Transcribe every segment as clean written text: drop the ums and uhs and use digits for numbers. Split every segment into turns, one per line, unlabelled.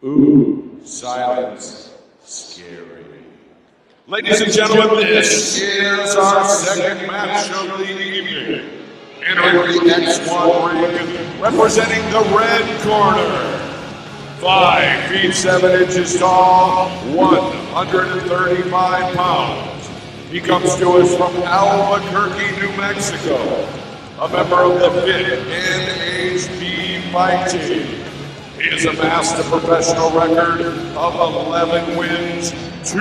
Ooh, silence. Scary. Ladies and gentlemen, this is our second match of the evening. Entering the X1 ring, representing the red corner. 5 feet 7 inches tall, 135 pounds. He comes to us from Albuquerque, New Mexico. A member of the FIT NHB fight team. He has amassed a professional record of 11 wins, 2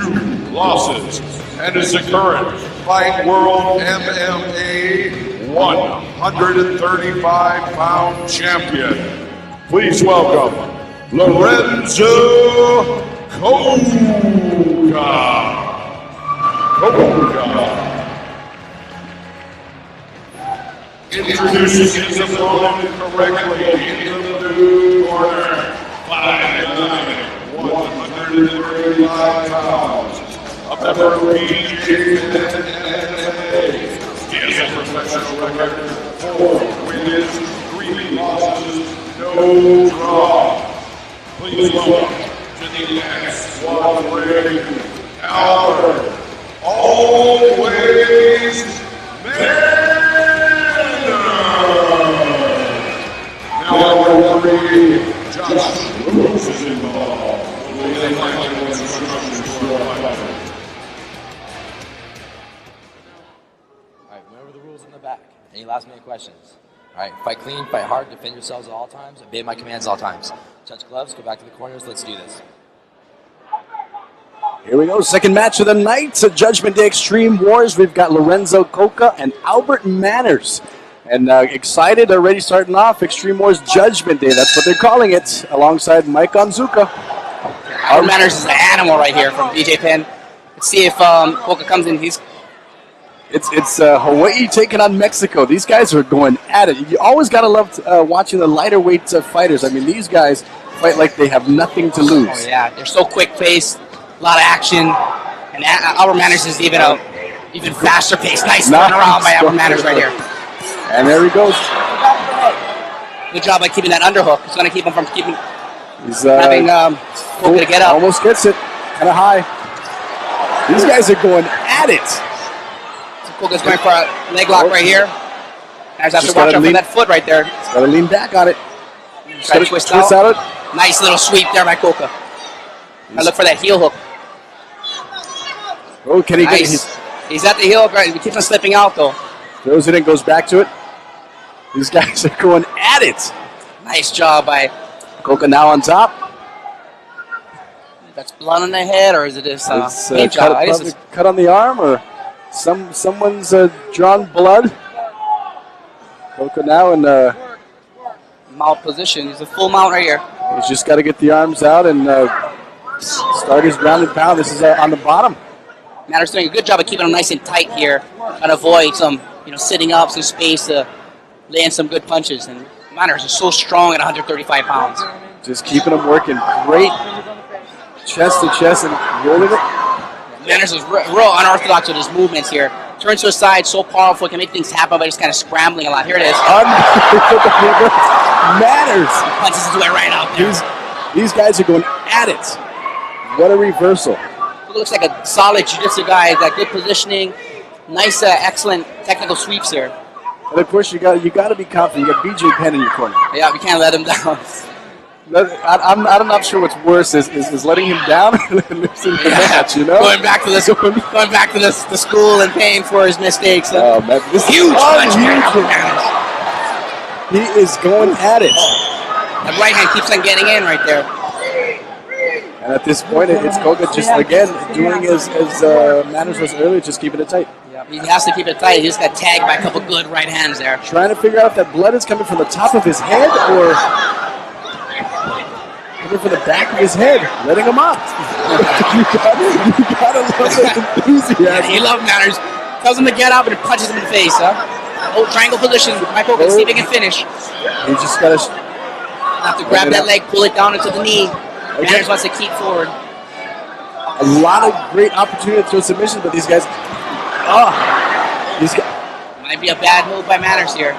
losses, and is the current Fight World MMA 135-pound champion. Please welcome Lorenzo Coca. Introducing his opponent correctly in the blue corner, 5'9", 135 pounds, a member of MMA. He has a professional record, 4 wins, 3 losses, no draw. Please welcome to the X1 ring, Albert, always Now our referee, Josh Brooks, is involved.
Alright, remember the rules in the back. Any last minute questions? Alright, fight clean, fight hard, defend yourselves at all times, obey my commands at all times. Touch gloves, go back to the corners, let's do this.
Here we go, second match of the night, Judgment Day Extreme Wars. We've got Lorenzo Coca and Albert Manners. And excited, already starting off, Extreme Wars Judgment Day. That's what they're calling it, alongside Mike Onzuka.
Albert Manners is an animal right here from BJ Penn. Let's see if Coca comes in.
It's Hawaii taking on Mexico. These guys are going at it. You always got to love watching the lighter weight fighters. I mean, these guys fight like they have nothing to lose.
Oh, yeah, they're so quick-paced, a lot of action. And Albert Manners is even faster paced. Nice turnaround by Albert Manners right here.
And there he goes.
Good job by keeping that underhook. It's going to keep him from having Coca to get up.
Almost gets it. Kind of high. These guys are going at it.
So Coca's going for a leg lock right here. Manners has to watch out for that foot right there.
He's got to lean back on it.
Try to twist out. Nice little sweep there by Coca. I look for that heel hook.
Oh, can he get it?
He's at the heel hook right. He keeps on slipping out though.
Throws it in, goes back to it. These guys are going at it.
Nice job by
Coca now on top.
That's blood on the head, or is it this
cut on the arm, or someone's drawn blood? Coca now in
mount position. He's a full mount right here.
He's just got to get the arms out and start his ground and pound. This is on the bottom.
Manners doing a good job of keeping him nice and tight here, trying to avoid some, sitting up, some space to land some good punches. And Manners is so strong at 135 pounds.
Just keeping him working great, chest to chest and rolling it.
Manners is real unorthodox with his movements here. Turns to his side, so powerful, can make things happen by just kind of scrambling a lot. Here it is.
Manners
punches his way right out there.
These guys are going at it. What a reversal.
Looks like a solid jiu-jitsu guy. He's got good positioning, nice, excellent technical sweeps here.
And of course, you got to be confident. You got BJ Penn in your corner.
Yeah, we can't let him down.
I'm not sure what's worse is letting him down or losing the match.
Going back to the school and paying for his mistakes.
Oh man, this
huge punch.
He is going at it.
That right hand keeps on getting in right there.
And at this point, it's Coca just, again, doing as Manners was earlier, just keeping it tight.
Yeah, he has to keep it tight. He just got tagged by a couple good right hands there.
Trying to figure out if that blood is coming from the top of his head or coming from the back of his head, letting him up. you gotta love the enthusiasm.
Yeah, he loves Manners. Tells him to get up and punches him in the face. Oh, triangle position. My Coca, see if he can finish.
He just gotta
have to grab that leg, pull it down into the knee. Manners wants to keep forward.
A lot of great opportunity to throw submission, but these guys,
might be a bad move by Manners here.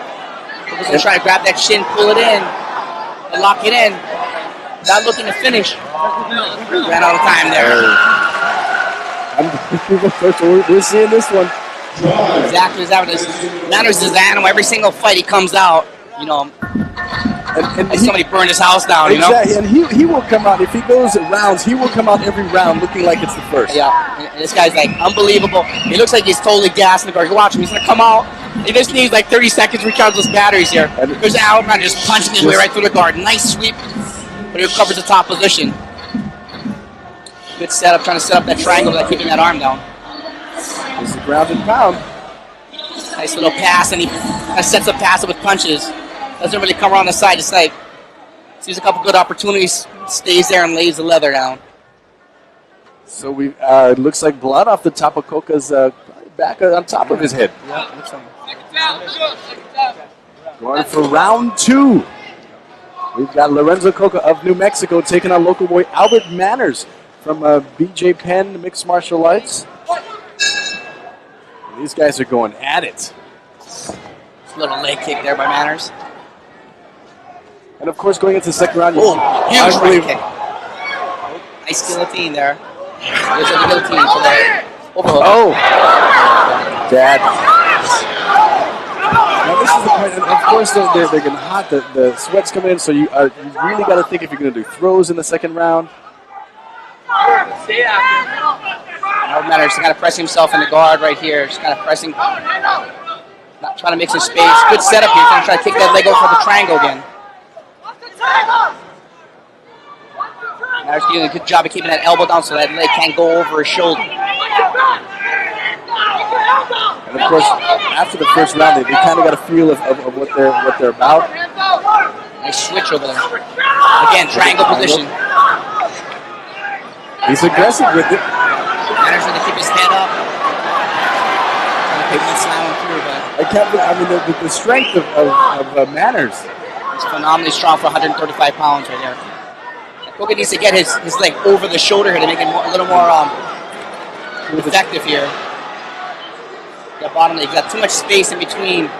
He's gonna try to grab that shin, pull it in, and lock it in. Not looking to finish. Ran out of time there.
We're seeing this one.
Exactly as that is. Manners is the animal. Every single fight he comes out, you know,
And
somebody burned his house down,
exactly, and he will come out, if he goes rounds, he will come out every round looking like it's the first.
Yeah, and this guy's like unbelievable. He looks like he's totally gassed in the guard. You watch him, he's gonna come out. He just needs like 30 seconds to recharge those batteries here. There's Alman just punching his way right through the guard. Nice sweep, but he recovers the top position. Good setup, trying to set up that triangle without keeping that arm down.
It's the ground and pound.
Nice little pass, and he kind of sets up pass with punches. Doesn't really come around the side. Just like sees a couple good opportunities, stays there and lays the leather down.
So we it looks like blood off the top of Coca's back on top of his head.
Yeah, looks like
Going for round 2. We've got Lorenzo Coca of New Mexico taking on local boy Albert Manners from BJ Penn Mixed Martial Arts. These guys are going at it.
little leg kick there by Manners.
And of course, going into the second round,
huge leg kick. Nice guillotine there. There's a guillotine for that overhook.
Oh, Dad. Now this is the point, and of course they're getting hot, the sweat's coming in, so you really got to think if you're going to do throws in the second round.
Albert Manners kind of pressing himself in the guard right here, just kind of pressing, not trying to make some space. Good setup here, going to try to kick that leg over for the triangle again. Manners doing a good job of keeping that elbow down so that leg can't go over his shoulder.
And of course, after the first round, they kind of got a feel of what they're about.
Nice switch over there. Again, triangle position.
He's aggressive with it.
Manners trying to keep his head up. Slam him through, but
I can't believe, I mean, the strength of Manners.
he's phenomenally strong for 135 pounds right there. Coca needs to get his leg over the shoulder here to make it a little more effective here. The bottom leg, he's got too much space in between.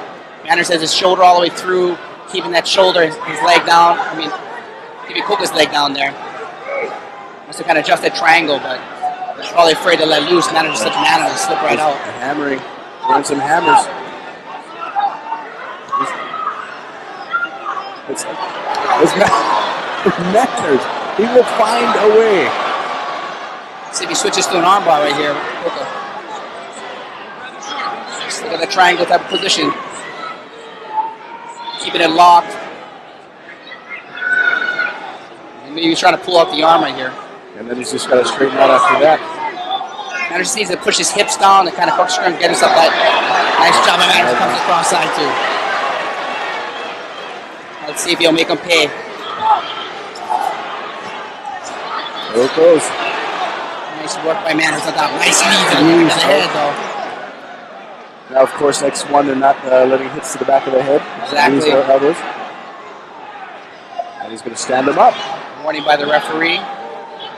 Manners has his shoulder all the way through, keeping that shoulder, his leg down. I mean, keeping Coca's leg down there. Wants to kind of adjust that triangle, but he's probably afraid to let loose. Manners is such an animal to slip right out.
Hammering, throwing some hammers. It's Manners. He will find a way.
See if he switches to an armbar right here. Coca. Just look at the triangle type of position. Keeping it locked. And maybe he's trying to pull out the arm right here.
And then he's just got to straighten out after that.
Manners just needs to push his hips down and kind of hook scrum, get himself that. Nice job by Manners, comes across side too. Let's see if he'll make him pay.
There it goes.
Nice work by Manners on top. Nice knee to the back of the head though.
Now, of course, next one, they're not letting hits to the back of the head.
Exactly.
These are elbows. And he's going to stand him up.
Warning by the referee.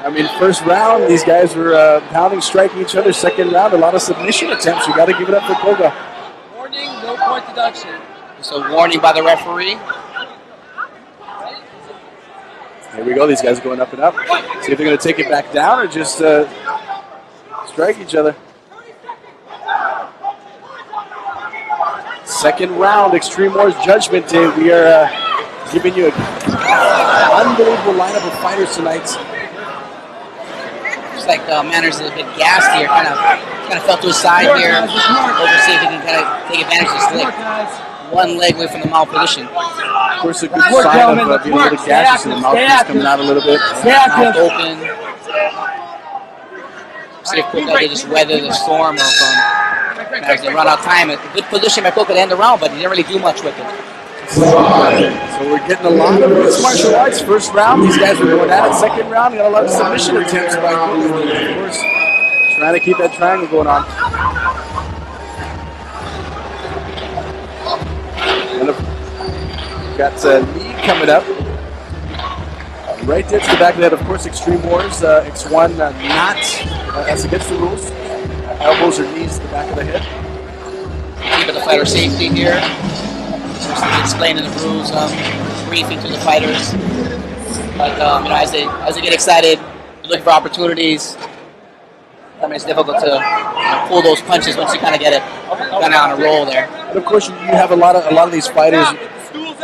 I mean, first round, these guys were pounding, striking each other. Second round, a lot of submission attempts. You got to give it up for Coca.
Warning, no point deduction. Just a warning by the referee.
Here we go. These guys are going up and up. See if they're going to take it back down or just strike each other. Second round, Extreme Wars Judgment Day. We are giving you an unbelievable lineup of fighters tonight.
Looks like Manners is a bit gassed here. Kind of fell to his side here. Over to see if he can kind of take advantage of his leg. One leg away from the mouth position.
Of course, a good sign of being a little gaseous in the mouthpiece coming out a little bit.
Mouth open. See if Coca can just weather the storm or Manners didn't run out of time. A good position by Coca to end the round, but he didn't really do much with it.
So we're getting a lot of mixed martial arts. First round, these guys were going at it. Second round, got a lot of submission attempts by Coca. Of course, trying to keep that triangle going on. And we've got knee coming up. Right there to the back of the head. Of course, Extreme Wars, X1 not as against the rules. Elbows or knees to the back of the head.
Keeping the fighter safety here. Just explaining the rules, briefing to the fighters. But as they get excited, looking for opportunities. I mean, it's difficult to pull those punches once you kind of get it kind of on a roll there.
But of course, you have a lot of these fighters.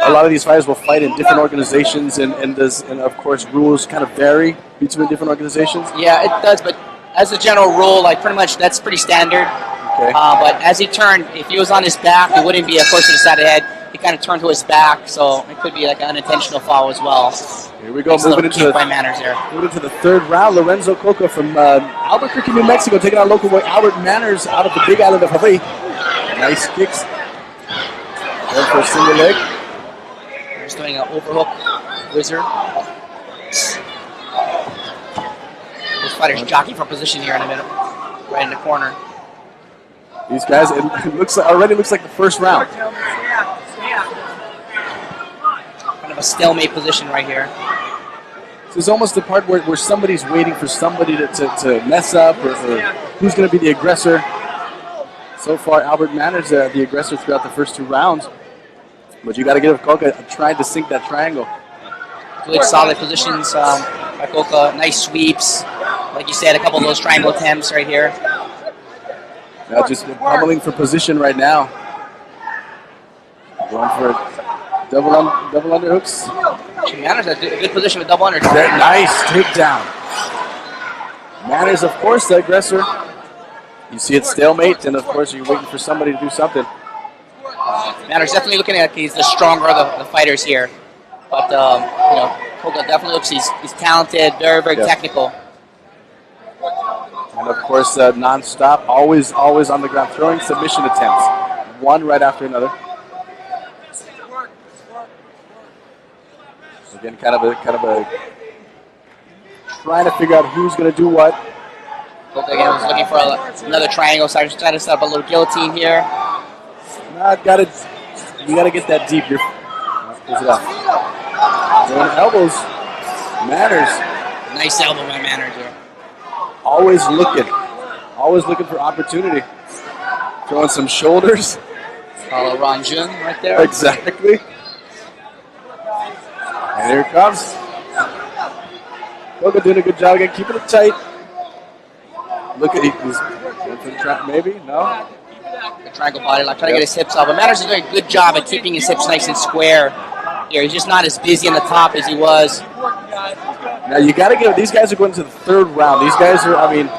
A lot of these fighters will fight in different organizations, and of course rules kind of vary between different organizations.
Yeah, it does. But as a general rule, like pretty much that's pretty standard.
Okay.
But as he turned, if he was on his back, it wouldn't be, of course, to the side of the head. He kind of turned to his back, so it could be like an unintentional foul as well.
Here we go, moving into the third round. Lorenzo Coca from Albuquerque, New Mexico, taking on local boy Albert Manners out of the Big Island of Hawaii. Nice kicks. Going for a single leg.
Just doing an overhook wizard. This fighter's jockeying for position here in the middle, right in the corner.
These guys, it already looks like the first round.
Kind of a stalemate position right here.
This is almost the part where somebody's waiting for somebody to mess up, or who's going to be the aggressor. So far, Albert Manners the aggressor throughout the first 2 rounds. But you got to give Coca trying to sink that triangle.
Good solid positions by Coca. Nice sweeps. Like you said, a couple of those triangle attempts right here.
Now just pummeling for position right now. Going for double underhooks.
Manners has a good position with double underhooks.
Nice takedown. Manners, of course, the aggressor. You see it stalemate, and of course you're waiting for somebody to do something.
Manners definitely looking like he's the stronger of the fighters here. But, Coca definitely looks, he's talented, very, very technical.
And of course, non-stop, always on the ground, throwing submission attempts, one right after another. Again, kind of a trying to figure out who's going to do what.
Coca again was looking for another triangle, so I was trying to set up a little guillotine here.
You got to get that deep. Close it out. Throwing elbows, Manners.
Nice elbow by Manners here.
Always looking for opportunity. Throwing some shoulders.
Ron Jun right there.
Exactly. And here it comes. Coca doing a good job again, keeping it tight. Look at he's going for the trap, maybe? No?
The triangle body lock, trying to get his hips up. But Manners is doing a good job at keeping his hips nice and square. Here, he's just not as busy on the top as he was.
Now you got to give. These guys are going to the third round. These guys are. I mean,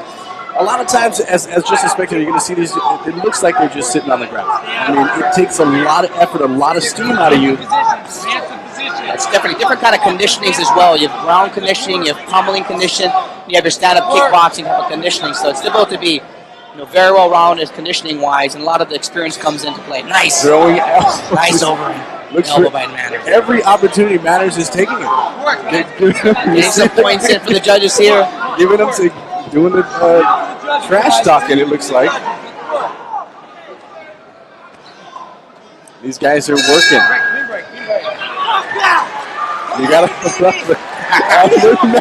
a lot of times, as just a spectator, you're going to see these. It looks like they're just sitting on the ground. I mean, it takes a lot of effort, a lot of steam out of you.
It's definitely different kind of conditionings as well. You have ground conditioning, you have pummeling condition, you have your stand-up kickboxing type of conditioning. So it's difficult to be, very well-rounded conditioning-wise, and a lot of the experience comes into play. Nice,
throwing
nice over. Elbow by Manners.
Every opportunity Manners is taking it.
Getting some points in for the judges here.
Giving them doing the trash talking, it looks like. These guys are working. You gotta love it.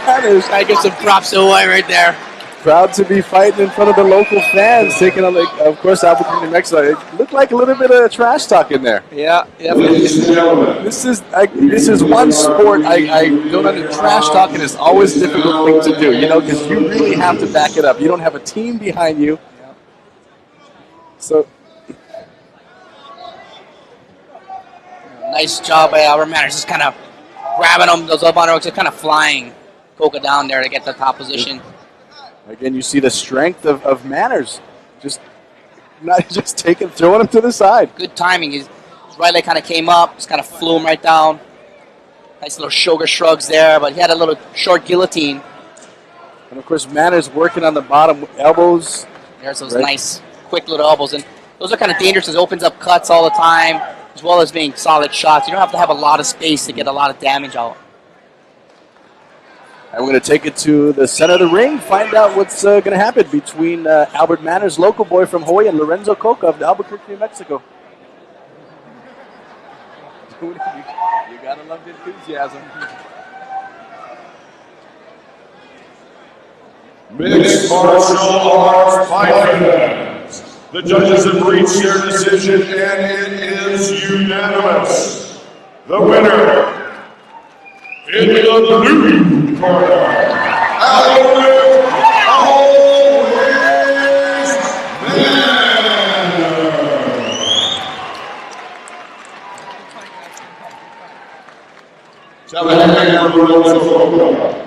Manners.
I give some props to Hawaii right there.
Proud to be fighting in front of the local fans, taking on, of course, Albuquerque, New Mexico. It looked like a little bit of trash talk in there.
Yeah.
Ladies and gentlemen,
This is one sport I don't understand. Trash talking is always a difficult thing to do, because you really have to back it up. You don't have a team behind you. So.
Nice job by Albert Manners, just kind of grabbing him, those up underhooks, just kind of flying Coca down there to get the top position.
Again, you see the strength of Manners, just not just throwing him to the side.
Good timing. His right leg kind of came up, just kind of flew him right down. Nice little shoulder shrugs there, but he had a little short guillotine.
And of course, Manners working on the bottom elbows.
There's those nice, quick little elbows, and those are kind of dangerous. It opens up cuts all the time, as well as being solid shots. You don't have to have a lot of space to get a lot of damage out.
And we're going to take it to the center of the ring, find out what's going to happen between Albert Manners, local boy from Hawaii, and Lorenzo Coca of Albuquerque, New Mexico. You got to love the enthusiasm.
mixed martial arts fighting fans. The judges have reached their decision, and it is unanimous. The winner, in the blue corner, Albert Always Man. Challenge Lorenzo Coca.